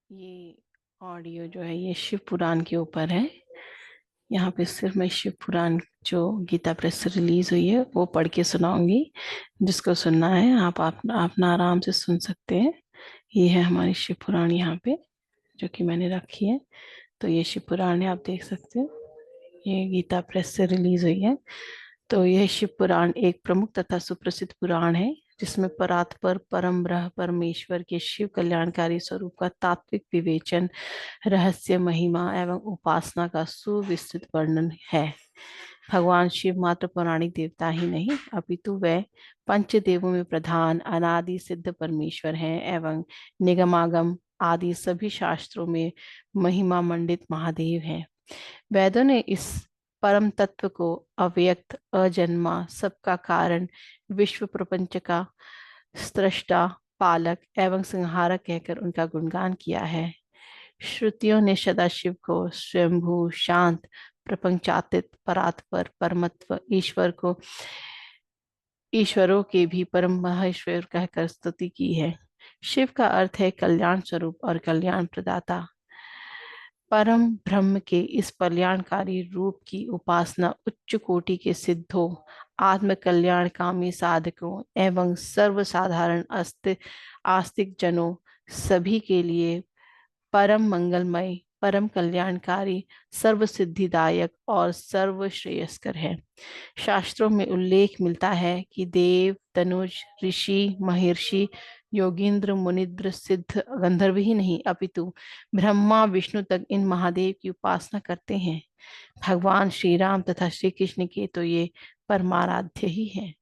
ये ऑडियो जो है ये शिव पुराण के ऊपर है। यहाँ पे सिर्फ मैं शिव पुराण जो गीता प्रेस से रिलीज हुई है वो पढ़ के सुनाऊंगी। जिसको सुनना है आप अपना आराम से सुन सकते हैं। ये है हमारी शिव पुराण यहाँ पे जो कि मैंने रखी है। तो ये शिव पुराण है, आप देख सकते हो। ये गीता प्रेस से रिलीज हुई है। तो यह शिव पुराण एक प्रमुख तथा सुप्रसिद्ध पुराण है जिसमें परात्पर परम ब्रह्म परमेश्वर के शिव कल्याणकारी स्वरूप का तात्विक विवेचन, रहस्य, महिमा एवं उपासना का सुविस्तृत वर्णन है। भगवान शिव मात्र पौराणिक देवता ही नहीं अपितु वे पंचदेवों में प्रधान अनादि सिद्ध परमेश्वर हैं एवं निगमागम आदि सभी शास्त्रों में महिमा मंडित महादेव हैं। वेदों ने इस परम तत्व को अव्यक्त, अजन्मा, सबका कारण, विश्व प्रपंच का सृष्टा, पालक एवं संहारक कहकर उनका गुणगान किया है। श्रुतियों ने सदाशिव को स्वयंभू, शांत, प्रपंचातीत, परात्पर, परमत्व, ईश्वरों के भी परम महेश्वर कहकर स्तुति की है। शिव का अर्थ है कल्याण स्वरूप और कल्याण प्रदाता। परम ब्रह्म के इस कल्याणकारी रूप की उपासना उच्च कोटि के सिद्धों, आत्म कल्याण कामी साधकों एवं सर्वसाधारण आस्तिक जनों सभी के लिए परम मंगलमय, परम कल्याणकारी, सर्व सिद्धिदायक और सर्व श्रेयस्कर है। शास्त्रों में उल्लेख मिलता है कि देव, तनुज, ऋषि, महर्षि, योगींद्र, मुनिद्र, सिद्ध, गंधर्व ही नहीं अपितु ब्रह्मा विष्णु तक इन महादेव की उपासना करते हैं। भगवान श्री राम तथा श्री कृष्ण के तो ये परमाराध्य ही हैं।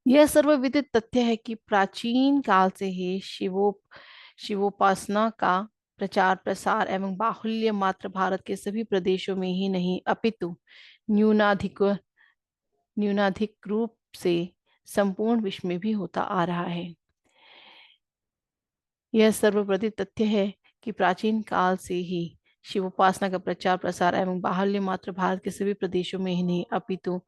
यह सर्वविदित तथ्य है कि प्राचीन काल से ही शिवोपासना का प्रचार प्रसार एवं बाहुल्य मात्र भारत के सभी प्रदेशों में ही नहीं अपितु न्यूनाधिक न्यूनाधिक रूप से संपूर्ण विश्व में भी होता आ रहा है। यह सर्वप्रति तथ्य है कि प्राचीन काल से ही शिवोपासना का प्रचार प्रसार एवं बाहुल्य मात्र भारत के सभी प्रदेशों में ही नहीं अपितु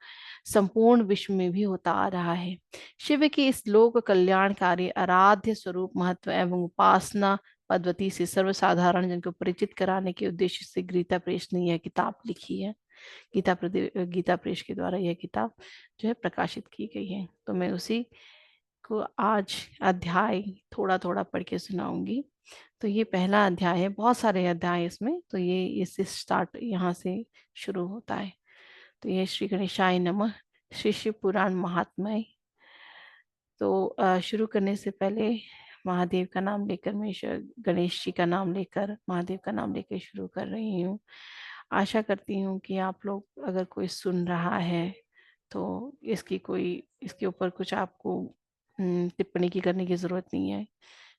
संपूर्ण विश्व में भी होता आ रहा है। शिव के इस लोक कल्याणकारी आराध्य स्वरूप महत्व एवं उपासना पद्धति से सर्वसाधारण जन को परिचित कराने के उद्देश्य से गीता प्रेस ने यह किताब लिखी है। गीता प्रेस के द्वारा यह किताब जो है प्रकाशित की गई है। तो मैं उसी को आज अध्याय थोड़ा थोड़ा पढ़ के सुनाऊंगी। तो ये पहला अध्याय है, बहुत सारे अध्याय इसमें। तो ये इससे स्टार्ट यहाँ से शुरू होता है। तो ये श्री गणेशाय नमः, श्री शिव पुराण महात्म्य। तो शुरू करने से पहले महादेव का नाम लेकर मैं गणेश जी का नाम लेकर महादेव का नाम लेकर शुरू कर रही हूँ। आशा करती हूँ कि आप लोग अगर कोई सुन रहा है तो इसके ऊपर कुछ आपको टिप्पणी की करने की ज़रूरत नहीं है,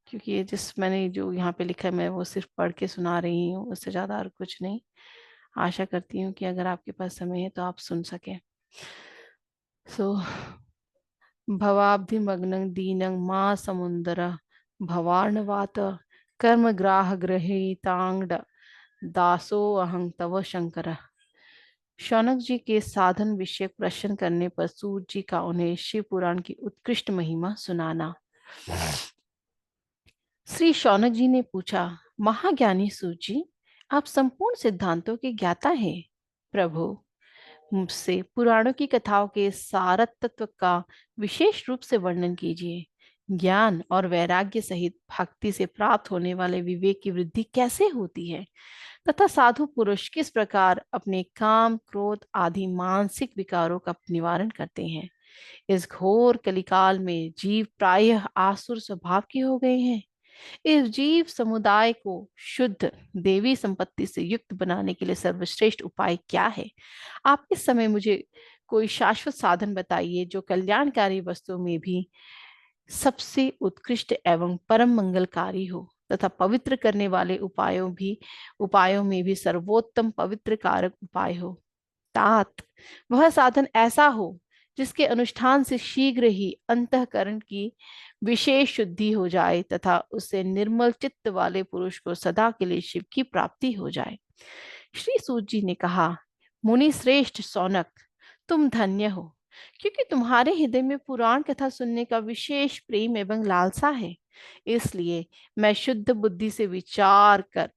क्योंकि ये मैंने जो यहाँ पे लिखा है मैं वो सिर्फ पढ़ के सुना रही हूँ, उससे ज़्यादा और कुछ नहीं। आशा करती हूँ कि अगर आपके पास समय है तो आप सुन सकें। सो भवाब्धिमग्नं दीनं मा समुन्दर भवार्णवात कर्मग्राह गृहीतांड दासो अहं तव शंकर। शौनक जी के साधन विषय प्रश्न करने पर सूत जी का उन्हें शिव पुराण की उत्कृष्ट महिमा सुनाना। श्री शौनक जी ने पूछा, महाज्ञानी सूत जी, आप संपूर्ण सिद्धांतों के ज्ञाता हैं। प्रभु, मुझसे पुराणों की कथाओं के सारत तत्व का विशेष रूप से वर्णन कीजिए। ज्ञान और वैराग्य सहित भक्ति से प्राप्त होने वाले विवेक की वृद्धि कैसे होती है तथा साधु पुरुष किस प्रकार अपने काम, क्रोध आदि मानसिक विकारों का निवारण करते हैं। इस घोर कलिकाल में जीव प्रायः आसुर स्वभाव के हो गए हैं। इस जीव समुदाय को शुद्ध देवी संपत्ति से युक्त बनाने के लिए सर्वश्रेष्ठ उपाय क्या है। आप इस समय मुझे कोई शाश्वत साधन बताइए जो कल्याणकारी वस्तुओं में भी सबसे उत्कृष्ट एवं परम मंगलकारी हो तथा पवित्र करने वाले उपायों में भी सर्वोत्तम पवित्र कारक उपाय हो। तात वह साधन ऐसा हो जिसके अनुष्ठान से शीघ्र ही अंतःकरण की विशेष शुद्धि हो जाए तथा उससे निर्मल चित्त वाले पुरुष को सदा के लिए शिव की प्राप्ति हो जाए। श्री सूत जी ने कहा, मुनि श्रेष्ठ शौनक, तुम धन्य हो। क्योंकि तुम्हारे हृदय में पुराण कथा सुनने का विशेष प्रेम एवं लालसा है। इसलिए मैं शुद्ध बुद्धि से विचार कर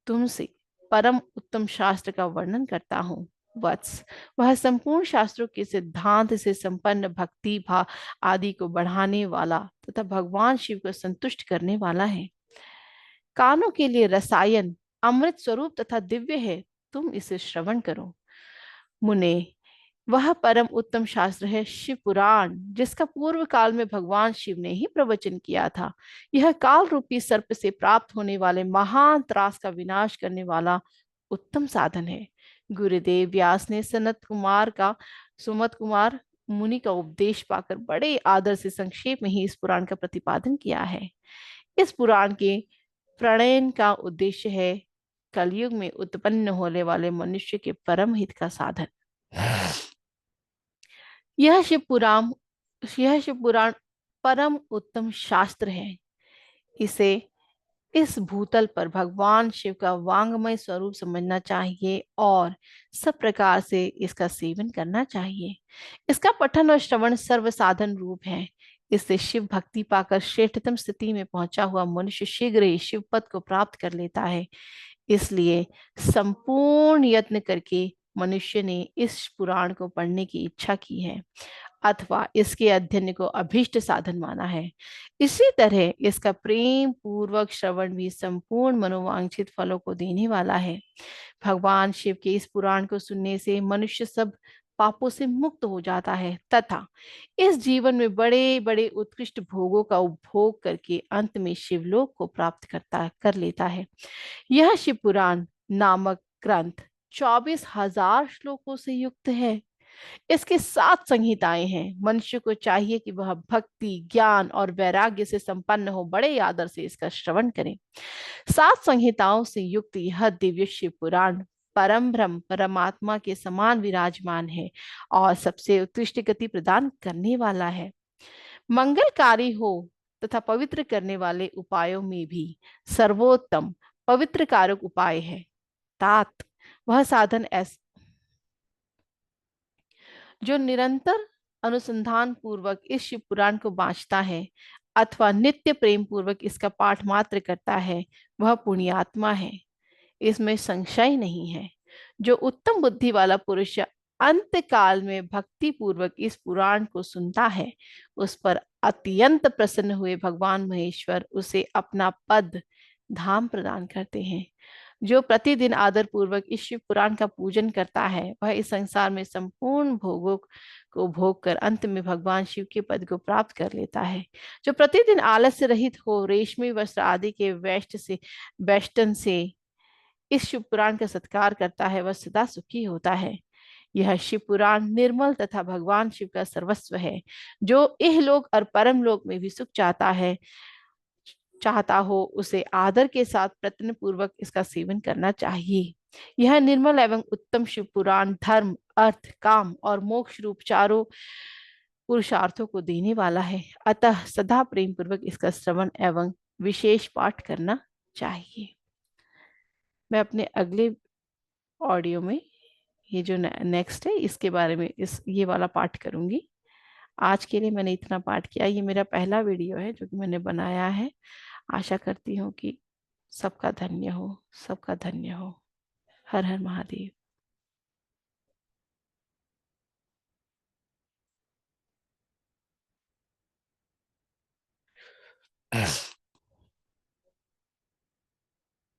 तुमसे परम उत्तम शास्त्र का वर्णन करता हूँ। वत्स, वह संपूर्ण शास्त्रों के सिद्धांत से संपन्न भक्ति भाव आदि को बढ़ाने वाला तथा भगवान शिव को संतुष्ट करने वाला है। कानों के लिए रसायन अमृत स्वरूप तथा दिव्य है। तुम इसे श्रवण करो। मुने, वह परम उत्तम शास्त्र है शिव पुराण, जिसका पूर्व काल में भगवान शिव ने ही प्रवचन किया था। यह काल रूपी सर्प से प्राप्त होने वाले महान त्रास का विनाश करने वाला उत्तम साधन है। गुरुदेव व्यास ने सुमत कुमार मुनि का उपदेश पाकर बड़े आदर से संक्षेप में ही इस पुराण का प्रतिपादन किया है। इस पुराण के प्रणयन का उद्देश्य है कलयुग में उत्पन्न होने वाले मनुष्य के परम हित का साधन। यह शिव पुराण यह शिव पुराण परम उत्तम शास्त्र है। इसे इस भूतल पर भगवान शिव का वांगमय स्वरूप समझना चाहिए और सब प्रकार से इसका सेवन करना चाहिए। इसका पठन और श्रवण सर्व साधन रूप है। इससे शिव भक्ति पाकर श्रेष्ठतम स्थिति में पहुंचा हुआ मनुष्य शीघ्र ही शिव पद को प्राप्त कर लेता है। इसलिए संपूर्ण यत्न करके मनुष्य ने इस पुराण को पढ़ने की इच्छा की है अथवा इसके अध्ययन को अभीष्ट साधन माना है। इसी तरह इसका प्रेम पूर्वक श्रवण भी संपूर्ण मनोवांछित फलों को देने वाला है। भगवान शिव के इस पुराण को सुनने से मनुष्य सब पापों से मुक्त हो जाता है तथा इस जीवन में बड़े बड़े उत्कृष्ट भोगों का उपभोग करके अंत में शिवलोक को प्राप्त कर लेता है। यह शिव पुराण नामक ग्रंथ 24,000 श्लोकों से युक्त है। इसके 7 संहिताएं हैं। मनुष्य को चाहिए कि वह भक्ति ज्ञान और वैराग्य से संपन्न हो बड़े आदर से इसका श्रवण करें। 7 संहिताओं से युक्त यह दिव्य शिव पुराण परम ब्रह्म परमात्मा के समान विराजमान है और सबसे उत्कृष्ट गति प्रदान करने वाला है। मंगलकारी हो तथा पवित्र करने वाले उपायों में भी सर्वोत्तम पवित्र कारक उपाय है। तात, वह साधन जो निरंतर अनुसंधान पूर्वक इस शिव पुराण को बांचता है अथवा नित्य प्रेम पूर्वक इसका पाठ मात्र करता है, वह पुण्यात्मा है। इसमें संशय नहीं है। जो उत्तम बुद्धि वाला पुरुष अंत काल में भक्ति पूर्वक इस पुराण को सुनता है, उस पर अत्यंत प्रसन्न हुए भगवान महेश्वर उसे अपना पद धाम प्रदान करते हैं। जो प्रतिदिन आदर पूर्वक इस शिव पुराण का पूजन करता है, वह इस संसार में संपूर्ण भोगों को भोग कर अंत में भगवान शिव के पद को प्राप्त कर लेता है। जो प्रतिदिन आलस्य रहित हो रेशमी वस्त्र आदि के वेष्टन से इस शिव पुराण का सत्कार करता है, वह सदा सुखी होता है। यह शिव पुराण निर्मल तथा भगवान शिव का सर्वस्व है। जो इहलोक और परमलोक में भी सुख चाहता हो, उसे आदर के साथ प्रयत्न पूर्वक इसका सेवन करना चाहिए। यह निर्मल एवं उत्तम शिव पुराण धर्म अर्थ काम और मोक्ष रूप चारों पुरुषार्थों को देने वाला है। अतः सदा प्रेम पूर्वक इसका श्रवण एवं विशेष पाठ करना चाहिए। मैं अपने अगले ऑडियो में ये जो नेक्स्ट है इसके बारे में ये वाला पाठ करूंगी। आज के लिए मैंने इतना पाठ किया। ये मेरा पहला वीडियो है जो कि मैंने बनाया है। आशा करती हूँ कि सबका धन्य हो, सबका धन्य हो। हर हर महादेव।